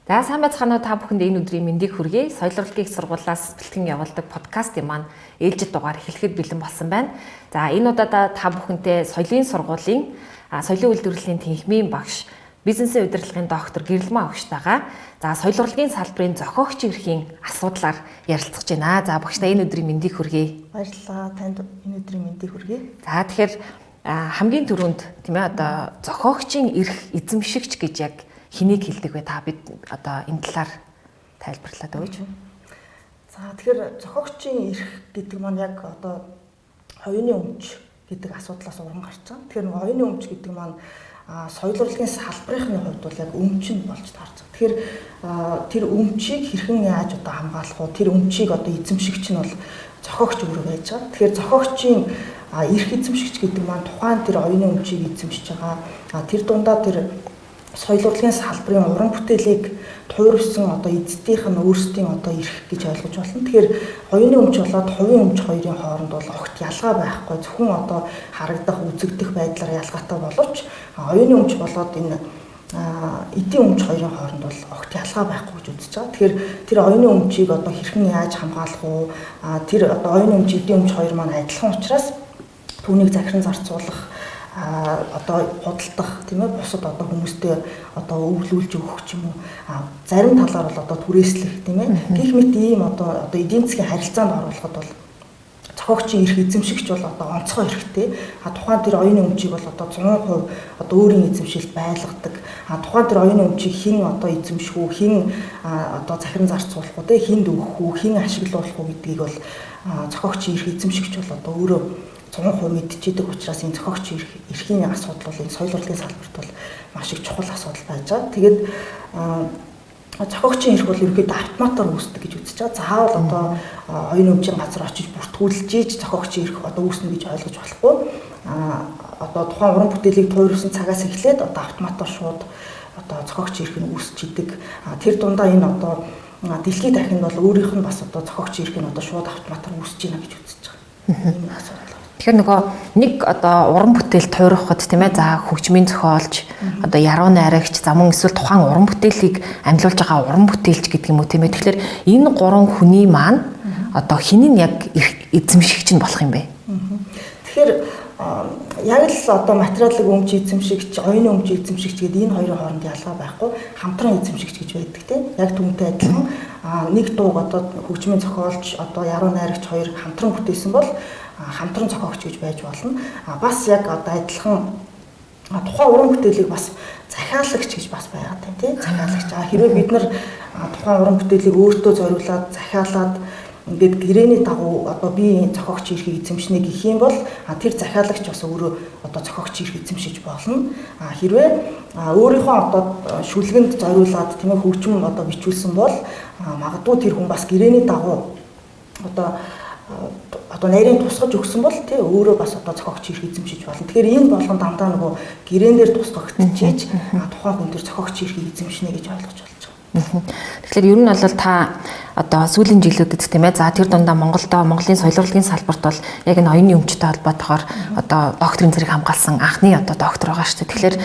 За сайн байцгаана уу та бүхэнд энэ өдрийн мэндийг хүргэе. Соёл урлагийн их сургуулиас бэлтгэн явуулдаг подкастын маань ээлжид дугаар эхлэхэд бэлэн болсон байна. За энэ удаадаа та бүхэнтэй соёлын сургуулийн соёлын үйлдвэрлэлийн тэнхимийн багш, бизнесийн удирдлагын доктор Гэрэлмаа багштайгаа соёл урлагийн салбарын зохиогч эрхийн асуудлаар ярилцаж байна. За багштай энэ өдрийн мэндийг хүргэе. Баярлалаа. Танд энэ өдрийн мэндийг хүргэе. За тэгэхээр хамгийн түрүүнд тийм ээ одоо зохиогчийн эрх эзэмшигч гэж яг хэнийг хэлдэг вэ? Та бид одоо энэ талаар тайлбарлаад өгөөч. За тэгэхээр зохиогчийн эрх гэдэг маань яг одоо хоёрын өмч гэдэг асуудлаас уран гарч байгаа. Тэгэхээр хоёрын өмч гэдэг маань соёл урлагийн салбарын хувьд бол яг өмч нь болж таарч байгаа. Тэгэхээр тэр өмчийг хэрхэн яаж одоо хамгаалах вэ? Тэр өмчийг одоо эзэмшигч нь бол зохиогч өөрөө байж байгаа. Тэгэхээр зохиогчийн эрх эзэмшигч гэдэг маань тухайн тэр хоёрын өмчийг эзэмшиж байгаа. Тэр дундаа тэр соёл урлагийн салбарын уран бүтээлийг туурвсан одоо эзэдийнх нь өөрсдийн одоо эрх гэж ойлгож болно. Тэгэхээр хоёрын өмч болоод хувийн өмч хоёрын хооронд бол огт ялгаа байхгүй. Зөвхөн одоо харагдах, үзэгдэх байдлаар ялгаатай боловч хоёрын өмч болоод энэ эдийн өмч хоёрын хооронд бол огт ялгаа байхгүй гэж үзэж байгаа. Тэгэхээр тэр хоёрын өмчийг одоо хэрхэн яаж хамгаалах вэ? Тэр одоо хоёрын өмч, эдийн өмч хоёр маань адилхан учраас түүнийг захиран зарцуулах одоо худалдах тийм ээ бусад одоо хүмүүстээ одоо өвлүүлж өгөх ч юм уу зарим талаар бол одоо түрээслэх тийм ээ гэх мэт ийм одоо эдийн засгийн харилцаанд оруулахад бол зохиогчийн эрх эзэмшигч бол одоо онцгой эрхтэй тухайн тэр оюуны өмчийг бол одоо 100% одоо өөрийн эзэмшилд байлгадаг тухайн тэр оюуны өмчийг хэн одоо эзэмших үү хэн одоо захиран зарцуулах үү тэнд өгөх үү хэн ашиглуулах үү гэдгийг бол зохиогчийн эрх эзэмшигч бол одоо өөрөө 100% мэдчихэдэг учраас энэ зохиогчийн эрхийн асуудал бол энэ соёл урлагийн салбарт бол маш их чухал асуудал байж байгаа. Тэгээд зохиогчийн эрх бол ерөнхийдөө автоматар үүсдэг гэж үзэж байгаа. Заавал одоо оюун өмчийн газар очиж бүртгүүлж ийж зохиогчийн эрх одоо үүснэ гэж ойлгож болохгүй. Одоо тухайн уран бүтээлийг туурвсан цагаас эхлээд одоо автоматар шууд одоо зохиогчийн эрх нь үүсч идэг. Тэр дундаа энэ одоо дэлхийд дахинд бол өөрийнх нь бас одоо зохиогчийн эрх нь одоо шууд автоматар үүсэж байна гэж үзэж байгаа. Ийм асуудал. Тэгэхээр нөгөө нэг одоо уран бүтээл туурахад тийм ээ за хөгжмийн зохиолч одоо яруу найрагч замун эсвэл тухайн уран бүтээлийг амьлуулж байгаа уран бүтээлч гэдэг юм уу тийм ээ. Тэгэхээр энэ гурван хүний маань одоо хинийн яг эзэмшигч нь болох юм бэ? Тэгэхээр яг л одоо материалын өмч эзэмшигч, оюуны өмч эзэмшигч гэдэг энэ хоёрын хооронд ялгаа байхгүй хамтран эзэмшигч гэж байдаг тийм. Яг түүнтэй адилхан нэг дууг одоо хөгжмийн зохиолч одоо яруу найрагч хоёр хамтран бүтээсэн бол хамтран зохиогч гэж байж болно. Бас яг одоо адилхан тухайн уран бүтээлийг бас захиалагч гэж бас байгаад байна тийм. Захиалагч. Хэрвээ бид нар тухайн уран бүтээлийг өөртөө зориулаад захиалаад ингээд гэрээний дагуу одоо би зохиогч эрхийг эзэмшнэ гэх юм бол тэр захиалагч бас өөрөө одоо зохиогч эрх эзэмшиж болно. Хэрвээ өөрийнхөө одоо шүлгэнд зориулаад тийм ээ хөгжим одоо бичүүлсэн бол магадгүй тэр хүн бас гэрээний дагуу одоо нарийн тусгаж өгсөн бол тий өөрөө бас одоо зохиогч эрх эзэмшиж болно. Тэгэхээр энэ болгон дандаа нөгөө гэрээн дээр тусгагдчихж тухайн хүн дээр зохиогч эрхийг эзэмшнэ гэж ойлгож болж байгаа. Тэгэхээр ер нь бол та одоо сүүлийн жилүүдэд тийм ээ за тэр дундаа Монголын соёл урлагийн салбарт бол яг энэ оюуны өмчтэй холбоотойгоор одоо докторийн зэрэг хамгаалсан анхны одоо доктор байгаа шүү дээ. Тэгэхээр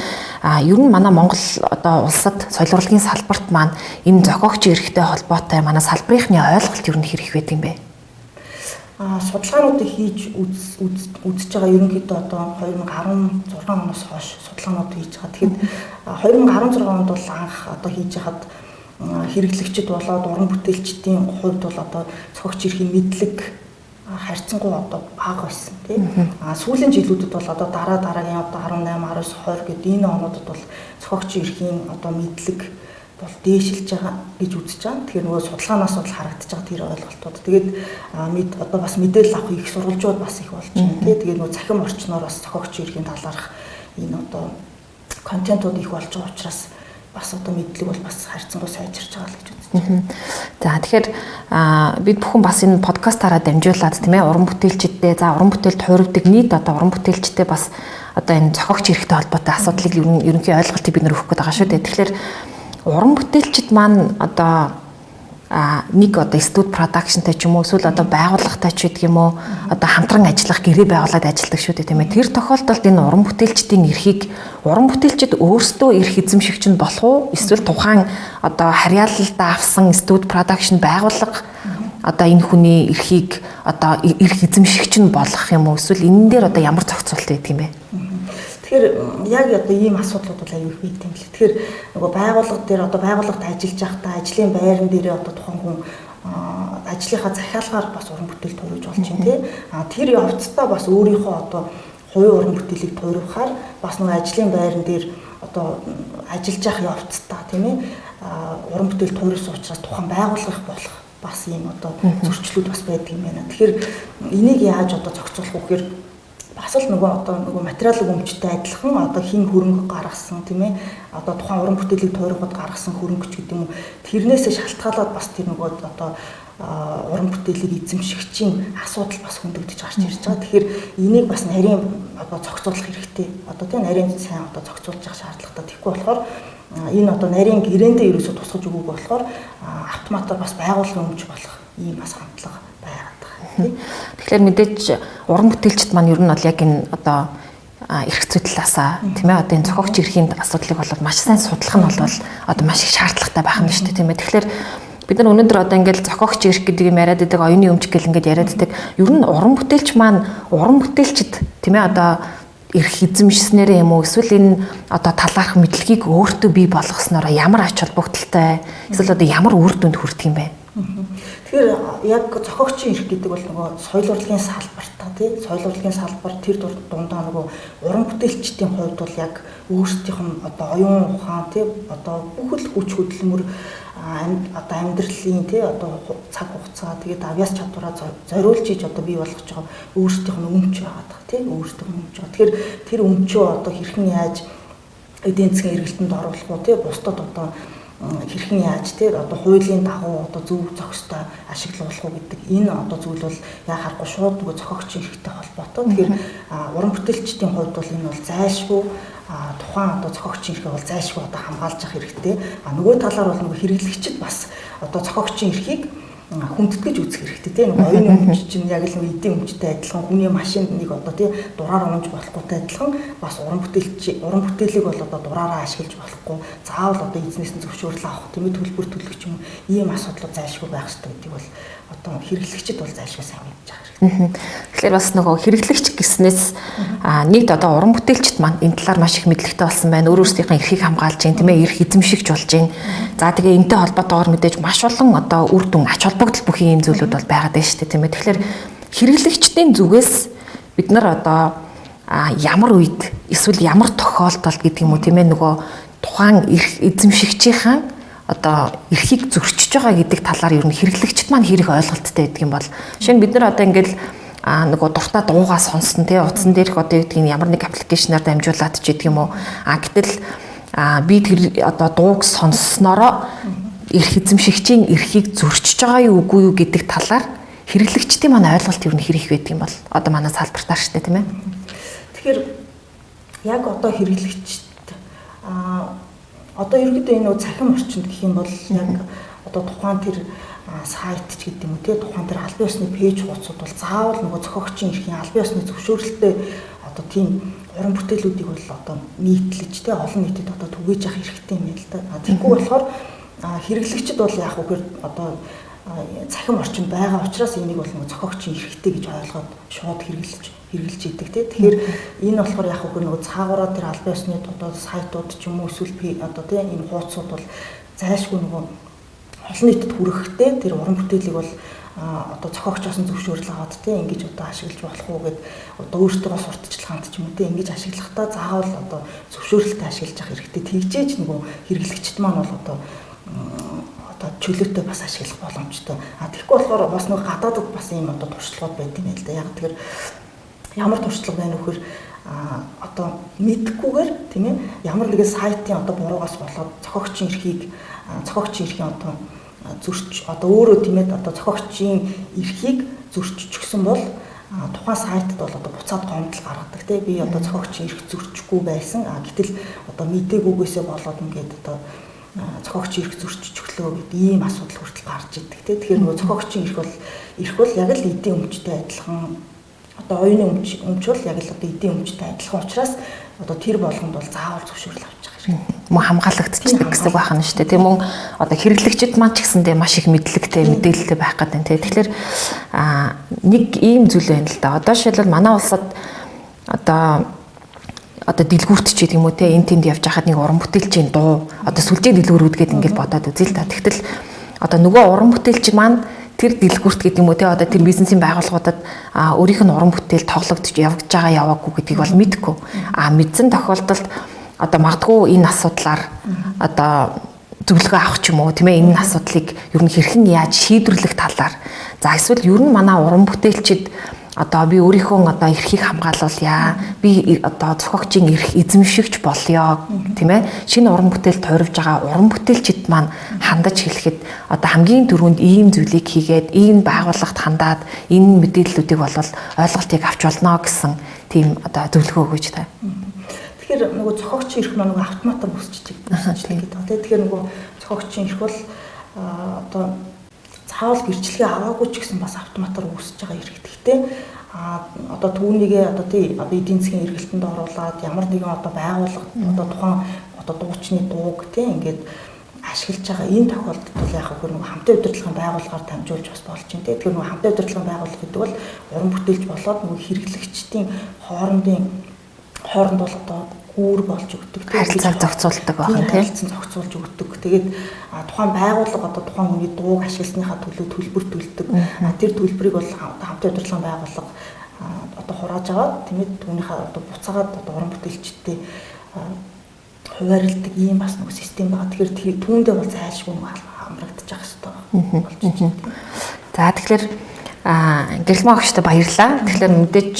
ер нь манай Монгол одоо улсад соёл урлагийн салбарт маань энэ зохиогч эрхтэй холбоотой манай салбарынхны ойлголт ер нь хэрэг байд юм бэ? Судалгаануудыг хийж үзэж байгаа ерөнхийдөө одоо 2016 оноос хойш судалгаанууд хийж байгаа. Тэгэхэд 2016 онд бол анх одоо хийж хаад хэрэглэгчд болоод уран бүтээлчдийн хувьд бол одоо зохиогч эрхийн мэдлэг харьцангуй одоо бага байсан тийм. Сүүлийн жилүүдэд бол одоо дараагийн одоо 18, 19, 20 гэдэг энэ онуудад бол зохиогч эрхийн одоо мэдлэг бол дээшилж байгаа гэж үзэж байгаа. Тэгэхээр нөгөө судалгаанаас бол харагдаж байгаа тэр ойлголтууд. Тэгээд одоо бас мэдээлэл авах их сурвалжууд бас их болж байна. Тэгээд нөгөө захин орчноор бас зохиогч эрхийн талаарх энэ одоо контентууд их болж байгаа учраас бас одоо мэдлэг бол бас харьцангуй сайжирч байгаа л гэж үзэж байна. За тэгэхээр бид бүхэн бас энэ подкастаараа дамжуулаад тийм ээ уран бүтээлчдээ уран бүтээлд хувирдаг нийт одоо уран бүтээлчдээ бас одоо энэ зохиогч эрхтэй холбоотой асуудлыг ерөнхий ойлголтыг бид нөр өгөх гээд байгаа шүү дээ. Тэгэхээр уран бүтээлчд маань одоо нэг одоо студ продакшнтай ч юм уу эсвэл одоо байгууллагатай ч гэдэг юм уу одоо хамтран ажиллах гэрээ байгуулад ажилладаг шүү дээ тийм ээ. Тэр тохиолдолд энэ уран бүтээлчдийн эрхийг уран бүтээлчид өөрсдөө эрх эзэмшигч нь болох уу? Эсвэл тухайн одоо харьяалалдаа авсан студ продакшн байгууллага одоо энэ хүний эрхийг одоо эрх эзэмшигч нь болох юм уу? Эсвэл энэ дээр одоо ямар зохицуулт байдаг юм бэ? Тэгэхээр яг одоо ийм асуудлууд бол аюул бий юм л. Тэгэхээр нөгөө байгууллага дээр одоо байгууллагад ажиллаж байхдаа ажлын байран дээр одоо тухайн хүн ажлынхаа захиалгаар бас уран бүтээл төрүүлж болж байна тий. Тэр явцдаа бас өөрийнхөө одоо хувийн уран бүтээлийг төрүүлэхээр бас нөгөө ажлын байран дээр одоо ажиллаж явах явцдаа тийм ээ уран бүтээл төрүүлсэн учраас тухайн байгууллага болох бас ийм одоо зөрчлүүд бас байдаг юм байна. Тэгэхээр энийг яаж одоо зохицуулах вэ гэхээр бас л нөгөө материалын өмчтэй адилхан одоо хин хөрөнгө гаргасан тийм ээ одоо тухайн уран бүтээлийг тойроход гаргасан хөрөнгөч гэдэг юм уу тэрнээсээ шалтгаалаад бас тэр нөгөө одоо уран бүтээлийг эзэмшигчийн асуудал бас хөндөгдөж гарч ирж байгаа. Тэгэхээр энийг бас нарийн одоо зохицуулах хэрэгтэй. Одоо тийм нарийн сайн одоо зохицуулж явах шаардлагатай. Тэгэхгүй болохоор энэ одоо нарийн гэрээндээ ерөөсө тусгаж өгөөг болохоор автоматар бас байгууллагын өмч болох ийм бас хандлага байгаа. Тэгэхээр мэдээж уран бүтээлчд маань ер нь бол яг энэ одоо эрх зүй талаасаа тийм ээ одоо энэ зохиогч эрхийн асуудлыг бол маш сайн судлах нь бол одоо маш их шаардлагатай байх нь шүү дээ тийм ээ. Тэгэхээр бид нар өнөөдөр одоо ингээд зохиогч эрх гэдэг юм яриад байдаг, оюуны өмч гэл ингээд яриад байдаг. Ер нь уран бүтээлч маань уран бүтээлчд тийм ээ одоо эрх эзэмшснээрээ юм уу эсвэл энэ одоо талаарх мэдлэгийг өөртөө бий болгосноор ямар ач холбогдолтой эсвэл одоо ямар үр дүнд хүрдэг юм бэ? Тэгэхээр яг зохиогчийн эрх гэдэг бол нөгөө соёл урлагийн салбартаа тий соёл урлагийн салбар тэр дундаа нөгөө уран бүтээлчдийн хувьд бол яг өөрсдийнх нь одоо оюун ухаан тий одоо бүхэл хүч хөдөлмөр одоо амьдралын тий одоо цаг хугацаа тэгээд авьяас чадвараа зориулж иж одоо бий болгож байгаа өөрсдийнх нь өмч байгаа тий өөрсдийнх нь өмч. Тэгэхээр тэр өмчөө одоо хэрхэн яаж эдийн засгийн эргэлтэнд оруулах уу тий бусдад одоо хэрхэн яаж тий одоо хуулийн дагуу одоо зөв зохистой ашиглуулах уу гэдэг энэ одоо зүйл бол яа харахгүй шууд нөгөө зохиогчийн эрхтэй холбоотой. Тэгэхээр уран бүтээлчдийн хувьд бол энэ бол зайлшгүй тухайн одоо зохиогчийн эрхийг бол зайлшгүй одоо хамгаалж явах хэрэгтэй. Нөгөө талаар бол нөгөө хэрэглэгчид бас одоо зохиогчийн эрхийг хүндэтгэж үзэх хэрэгтэй тийм нэг оюуны өмч чинь яг л эдийн өмчтэй адилхан хүний машинд нэг одоо тийм дураар унж болохгүйтэй адилхан бас уран бүтээлийг бол одоо дураараа ашиглаж болохгүй заавал одоо эзнээс нь зөвшөөрөл авах тийм төлбөр төлөх юм ийм асуудлууд зайлшгүй байх хэрэгтэй гэдэг бол одоо хэрэглэгчид бол зайлшгүй сайн мэдж байгаа хэрэг. Тэгэхээр бас нөгөө хэрэглэгч гэснээс нэгд одоо уран бүтээлчд маань энэ талаар маш их мэдлэгтэй болсон байна. Өөрөөсдийнхээ эрхийг хамгаалж гин тийм эрх эзэмшигч болж гин. За тэгээ энэтэй холбоотойгоор мэдээж маш олон одоо үр дүн ач холбогдол бүх ийм зүйлүүд бол байгаад байна шүү дээ тийм ээ. Тэгэхээр хэрэглэгчдийн зүгээс бид нар одоо ямар үед эсвэл ямар тохиолдолд гэдэг юм уу тийм ээ нөгөө тухайн эрх эзэмшигчийн одоо эрхийг зөрчиж байгаа гэдэг талаар ер нь хэрэглэгчд маань хэрэг ойлголттой байдаг юм бол жишээ нь бид нар одоо ингээл нөгөө дуртай дуугаа сонсон тий утсан дээрх одоо гэдэг нь ямар нэг аппликейшнаар дамжуулаад ч гэдэг юм уу гэтэл би тэр одоо дууг сонсснороо эрх эзэмшигчийн эрхийг зөрчиж байгаа юу үгүй юу гэдэг талаар хэрэглэгчдийн маань ойлголт ер нь хэрэг байдаг юм бол одоо манай салбартаар шүү дээ тийм ээ. Тэгэхээр яг одоо хэрэглэгчд одоо ерөнхийдөө энэ цахим орчинд гэх юм бол яг одоо тухайн тэр сайт ч гэдэг юм уу тий тухайн тэр албан ёсны пэйж хуудсууд бол заавал нөгөө зохиогчийн эрхийн албан ёсны зөвшөөрөлтэй одоо тийм уран бүтээлүүдийг бол одоо нийтлэж тий олон нийтэд одоо түгээж авах хэрэгтэй юм л да. Тэгэхгүй болохоор хэрэглэгчд бол яг үгээр одоо цахим орчин байгаа учраас энийг бол нөгөө зохиогчийн эрхтэй гэж ойлгоод шууд хэрэгжилж идэг тий. Тэгэхээр энэ болохоор яг үгээр нөгөө цаагаараа тэр албан ёсны одоо сайтууд ч юм уу эсвэл одоо тий энэ хуудсууд бол зайлшгүй нөгөө олон нийтэд хүрэхтэй тэр уран бүтээлийг бол одоо зохиогчоос нь зөвшөөрөл аваад тий ингэж одоо ашиглаж болох уу гэд одоо өөртөө сурталчилгаанд ч юм уу тий ингэж ашиглахдаа заавал одоо зөвшөөрөлтэй ашиглаж явах хэрэгтэй. Тэгжээж нөгөө хэрэглэгчд маань бол одоо чөлөөтэй бас ашиглах боломжтой. Тэгэхгүй болохоор бас нөгөө гадаадд бас ийм одоо туршлагууд байдаг юм л да. Яг тэгэхээр ямар туршлага байна вэ гэхээр одоо мэдхгүйгээр тийм ээ ямар нэгэн сайтын одоо буруугаас болоод зохиогчийн эрхийн одоо зөрч одоо өөрөө тийм ээ одоо зохиогчийн эрхийг зөрчижсэн бол тухайн сайтад бол одоо буцаад гомдол гаргадаг тийм би одоо зохиогчийн эрх зөрчихгүй байсан. Гэтэл одоо мдэггүйгээсээ болоод ингээд одоо зохиогч эрх зөрчиж өглөө гэдэг ийм асуудал хүртэл гарч идэг тийм. Тэгэхээр нөгөө зохиогчийн эрх бол яг л эдийн өмчтэй адилхан одоо оюуны өмч бол яг л одоо эдийн өмчтэй адилхан учраас одоо тэр болгонд бол заавал зөвшөөрөл авч байгаа хэрэг. Мөн хамгаалагдчихдаг гэсэн байх нь шүү дээ. Тийм мөн одоо хэрэглэгчид маань ч гэсэндээ маш их мэдлэгтэй мэдээлэлтэй байх гэдэг нь тийм. Тэгэхээр нэг ийм зүйл байна л да. Одоо жишээлбэл манай улсад одоо дэлгүүрт ч гэдэг юм уу те энэ тэнд явж хахад нэг уран бүтээлчийн дуу одоо сүлжээ дэлгүүрүүд гэдэг ингээд бодоод үзээ л та. Тэгтэл одоо нөгөө уран бүтээлч маань тэр дэлгүүрт гэдэг юм уу те одоо тэр бизнесийн байгууллагуудад өөрийнх нь уран бүтээл тоглогдож явж байгаа яваагүй гэдгийг бол мэдэхгүй. Мэдсэн тохиолдолд одоо магадгүй энэ асуудлаар одоо зөвлөгөө авах ч юм уу тийм ээ энэ асуудлыг ер нь хэрхэн яаж шийдвэрлэх талаар за эсвэл ер нь манай уран бүтээлчид одоо би өөрийнхөө одоо эрхийг хамгаалуулъя. Би одоо зохиогчийн эрх эзэмшигч болёо, тийм ээ. Шинэ уран бүтээл тойрвж байгаа уран бүтээлчид маань хандаж хэлэхэд одоо хамгийн түрүүнд ийм зүйлийг хийгээд ийм байгууллагт хандаад энэ мэдээллүүдийг бол ойлголтыг авч болно гэсэн тийм одоо зөвлөгөө өгөөж та. Тэгэхээр нөгөө зохиогчийн эрх маань нөгөө автоматар үүсчихэж гэдэг. Тэгэхээр нөгөө зохиогчийн эрх бол одоо заавал гэрчлэгээ аваагүй ч гэсэн бас автоматар үүсэж байгаа эрх. Гэхдээ одоо түүнийгээ одоо эдийн засгийн эргэлтэнд оруулаад ямар нэгэн одоо байгууллага одоо тухайн одоо дуучны дууг тийм ингээд ашиглаж байгаа энэ тохиолдолд бол яг хөө нөгөө хамтын удирдлагын байгууллагаар дамжуулж бас болж байна тийм. Тэгэхээр нөгөө хамтын удирдлагын байгууллага гэдэг бол уран бүтээлч болоод нөгөө хэрэглэгчдийн хооронд бол одоо гүүр болж өгдөг тийм. Харилцааг зохицуулдаг байх нь тийм. Харилцан зохицуулж өгдөг. Тэгээд тухайн байгууллага одоо тухайн хүний дууг ашигласныхаа төлөө төлбөр төлдөг. Тэр төлбөрийг бол хамтын удирдлагын байгууллага одоо хурааж аваад тийм ээ түүнийхээ одоо буцаагаад одоо уран бүтээлчдээ хуваарлдаг ийм бас нэг систем байгаа. Тэгэхээр түүндээ бол зайлшгүй хамрагдаж явах хэрэгтэй болж байна. За тэгэхээр гэрэлмаа өгчтэй баярлалаа. Тэгэхээр мэдээж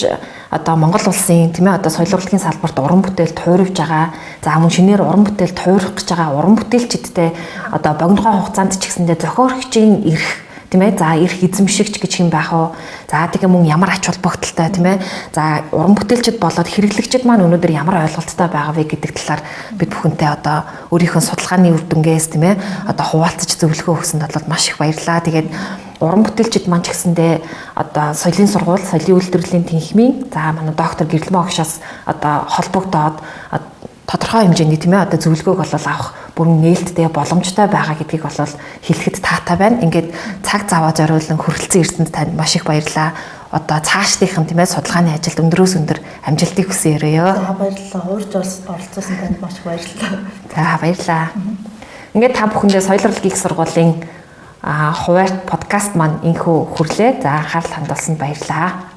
одоо Монгол улсын тийм ээ одоо соёлын урлагийн салбарт уран бүтээл тойрвж байгаа. За мөн шинээр уран бүтээл тойрох гэж байгаа уран бүтээлчдтэй одоо богинохой хугацаанд ч гэсэндээ зохиогчийн эрх тийм ээ за эрх эзэмшигч гэж юм байх уу. За тэгээ мөн ямар ач холбогдолтой тийм ээ. За уран бүтээлчд болоод хэрэглэгчд маань өнөөдөр ямар ойлголттой байгаа вэ гэдэг талаар бид бүхэнтэй одоо өөрийнхөө судалгааны үр дүнгээс тийм ээ одоо хуваалцаж зөвлөгөө өгсөнд бол маш их баярлалаа. Тэгээд уран бүтээлчд маань ч гэсэндээ одоо соёлын сургууль, соёлын үйлдвэрлэлийн тэнхимийн за манай доктор Гэрэлмаа огшоос одоо холбогдоод тодорхой хэмжээний тийм ээ одоо зөвлөгөөг бол авах бүрэн нээлттэй боломжтой байгаа гэдгийг бол хэлэхэд таатай байна. Ингээд цаг цаваа зориулан хүрэлцэн ирсэнд танд маш их баярлалаа. Одоо цаашдынхан тийм ээ судалгааны ажилд өндрөөс өндөр амжилтыг хүсэн өрөөё. За баярлалаа. Уурж оролцуулсан танд маш их баярлалаа. За баярлалаа. Ингээд та бүхэндээ соёлын урлагийн их сургуулийн хуваарь подкаст маань инхүү хүрлээ. За анхаарал хандуулсанд баярлалаа.